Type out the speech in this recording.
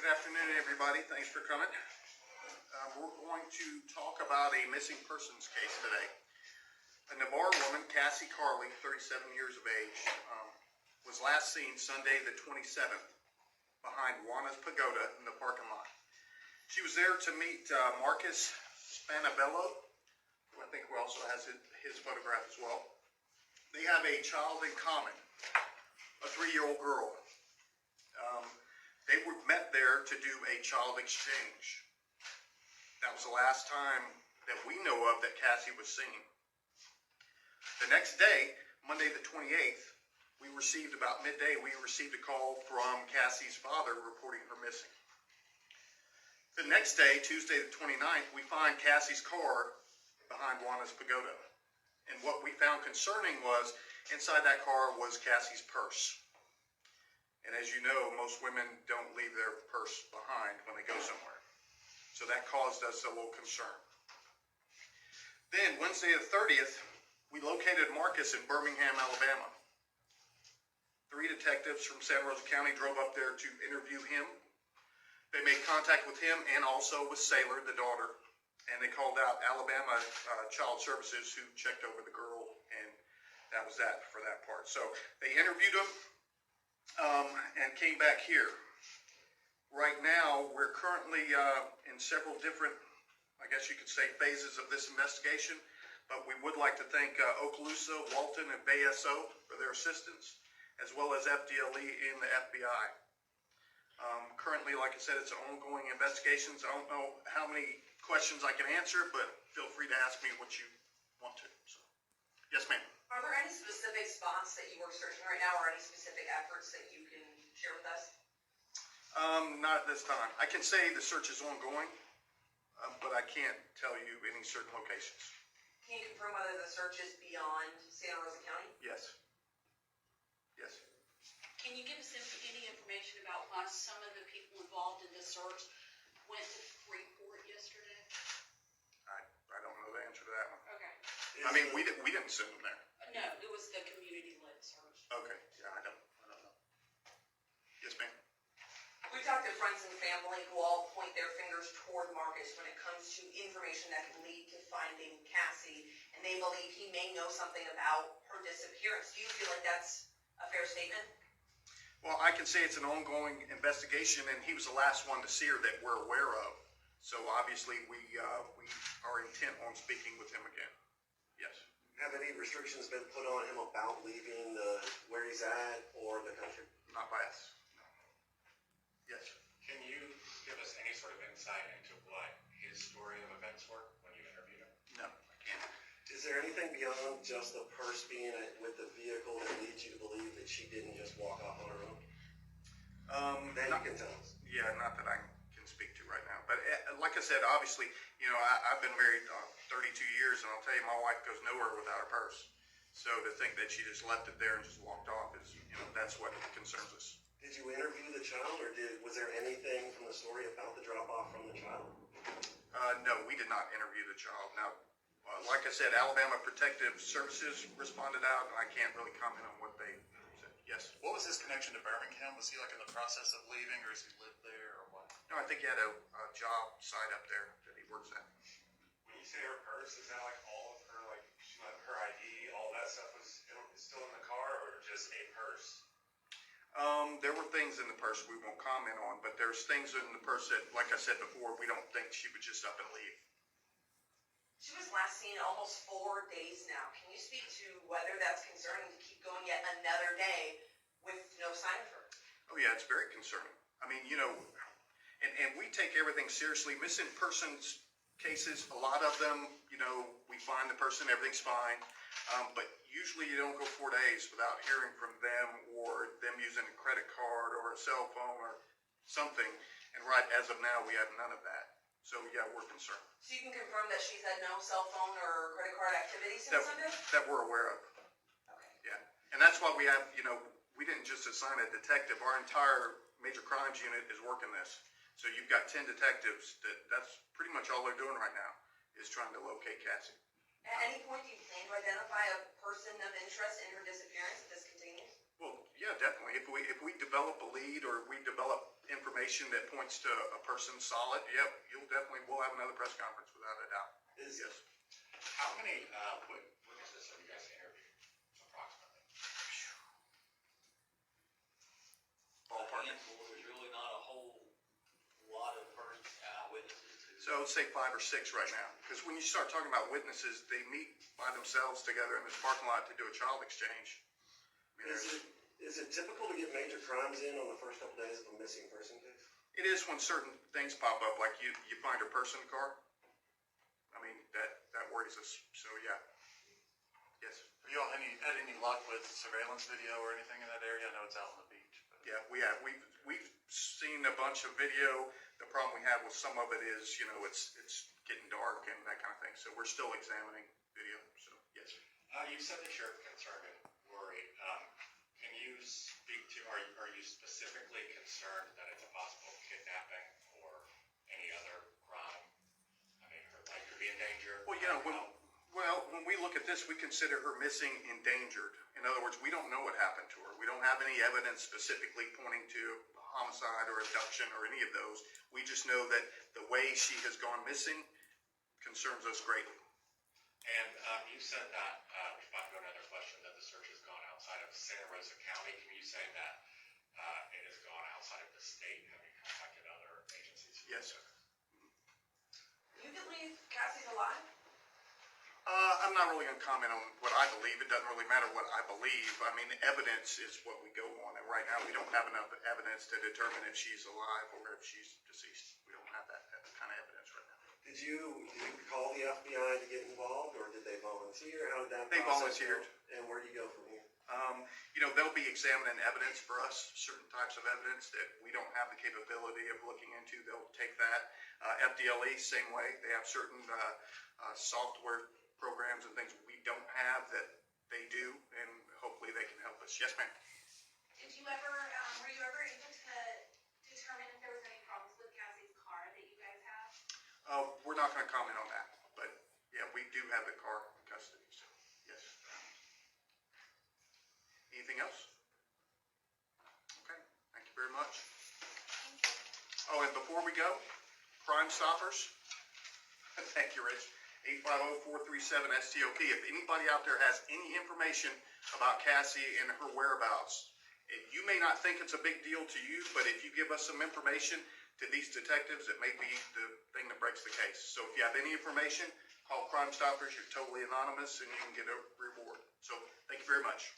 afternoon, everybody. Thanks for coming. We're going to talk about a missing persons case today. A Navarre woman, Cassie Carli, 37 years of age, was last seen Sunday the 27th behind Juana's Pagoda in the parking lot. She was there to meet Marcus Spanevelo, who I think also has his photograph as well. They have a child in common, a 3-year-old girl. They were met there to do a child exchange. That was the last time that we know of that Cassie was seen. The next day, Monday the 28th, about midday, we received a call from Cassie's father reporting her missing. The next day, Tuesday the 29th, we find Cassie's car behind Juana's Pagoda. And what we found concerning was, inside that car was Cassie's purse. And as you know, most women don't leave their purse behind when they go somewhere. So that caused us a little concern. Then, Wednesday the 30th, we located Marcus in Birmingham, Alabama. 3 detectives from Santa Rosa County drove up there to interview him. They made contact with him and also with Saylor, the daughter. And they called out Alabama Child Services, who checked over the girl, and that was that for that part. So they interviewed him and came back here. Right now, we're currently in several different, I guess you could say, phases of this investigation, but we would like to thank Okaloosa, Walton, and BSO for their assistance, as well as L.T.L and the FBI. Currently, like I said, it's an ongoing investigation, so I don't know how many questions I can answer, but feel free to ask me what you want to. So, yes, ma'am. Are there any specific spots that you are searching right now, or any specific efforts that you can share with us? Not at this time. I can say the search is ongoing, but I can't tell you any certain locations. Can you confirm whether the search is beyond Santa Rosa County? Yes. Yes. Can you give us any information about why some of the people involved in this search went to Freeport yesterday? I don't know the answer to that one. Okay. I mean, we didn't send them there. No, it was the community-led search. Okay. Yeah, I don't know. Yes, ma'am. We talked to friends and family who all point their fingers toward Marcus when it comes to information that could lead to finding Cassie, and they believe he may know something about her disappearance. Do you feel like that's a fair statement? Well, I can say it's an ongoing investigation, and he was the last one to see her that we're aware of. So obviously, we are intent on speaking with him again. Yes. Have any restrictions been put on him about leaving where he's at or the country? Not by us. No. Yes. Can you give us any sort of insight into what his story of events were when you interviewed him? No, I can't. Is there anything beyond just the purse being with the vehicle that leads you to believe that she didn't just walk off on her own? That you can tell us. Yeah, not that I can speak to right now. But like I said, obviously, you know, I've been married 32 years, and I'll tell you, my wife goes nowhere without her purse. So to think that she just left it there and just walked off is, you know, that's what concerns us. Did you interview the child, or was there anything from the story about the drop-off from the child? No, we did not interview the child. Now, like I said, Alabama Protective Services responded out, and I can't really comment on what they said. Yes. What was his connection to Birmingham? Was he like in the process of leaving, or does he live there, or what? No, I think he had a job site up there that he works at. When you say her purse, is that like all of her, like her ID, all that stuff is still in the car, or just a purse? There were things in the purse we won't comment on, but there's things in the purse that, like I said before, we don't think she would just up and leave. She was last seen almost 4 days now. Can you speak to whether that's concerning to keep going yet another day with no sign of her? Oh yeah, it's very concerning. I mean, you know, and we take everything seriously. Missing persons cases, a lot of them, you know, we find the person, everything's fine. But usually you don't go 4 days without hearing from them or them using a credit card or a cell phone or something. And right as of now, we have none of that. So yeah, we're concerned. So you can confirm that she's had no cell phone or credit card activity since Sunday? That we're aware of. Okay. Yeah. And that's why we have, you know, we didn't just assign a detective. Our entire major crimes unit is working this. So you've got 10 detectives that's pretty much all they're doing right now is trying to locate Cassie. At any point, do you plan to identify a person of interest in her disappearance if this continues? Well, Yeah, definitely. If we develop a lead or we develop information that points to a person solid, yeah, we'll have another press conference without a doubt. Is, Yes. How many witnesses have you guys interviewed, approximately? Ballpark. There's really not a whole lot of witnesses to. So I would say 5 or 6 right now. Because when you start talking about witnesses, they meet by themselves together in this parking lot to do a child exchange. I mean, is it typical to get major crimes in on the first couple days of a missing person case? it is when certain things pop up, like you find a purse in the car. I mean, that worries us. So yeah. Yes. Have you all had any luck with surveillance video or anything in that area? I know it's out on the beach. But. Yeah, we have. We've seen a bunch of video. The problem we have with some of it is, it's getting dark and that kind of thing. So we're still examining video. So yes. You said that you're concerned and worried. Can you speak to, are you specifically concerned that it's a possible kidnapping or any other crime? I mean, her life could be in danger. Well, when we look at this, we consider her missing endangered. In other words, we don't know what happened to her. We don't have any evidence specifically pointing to a homicide or abduction or any of those. We just know that the way she has gone missing concerns us greatly. And you said that, if I go to another question, that the search has gone outside of Santa Rosa County. Can you say that it has gone outside of the state? Have you contacted other agencies? Yes. You believe Cassie's alive? I'm not really going to comment on what I believe. It doesn't really matter what I believe. I mean, evidence is what we go on. And right now, we don't have enough evidence to determine if she's alive or if she's deceased. We don't have that kind of evidence right now. Did you call the FBI to get involved, or did they volunteer? How did that They process volunteered. go? And where do you go from here? They'll be examining evidence for us, certain types of evidence that we don't have the capability of looking into. They'll take that. L.T.L, same way. They have certain software programs and things we don't have that they do, and hopefully they can help us. Yes, ma'am. Were you ever able to determine if there was any problems with Cassie's car that you guys have? We're not going to comment on that, but yeah, we do have the car in custody. So yes. Anything else? Okay. Thank you very much. Oh, and before we go, Crime Stoppers. Thank you, Rich. 850-437-STOP. If anybody out there has any information about Cassie and her whereabouts, you may not think it's a big deal to you, but if you give us some information to these detectives, it may be the thing that breaks the case. So if you have any information, call Crime Stoppers. You're totally anonymous, and you can get a reward. So thank you very much.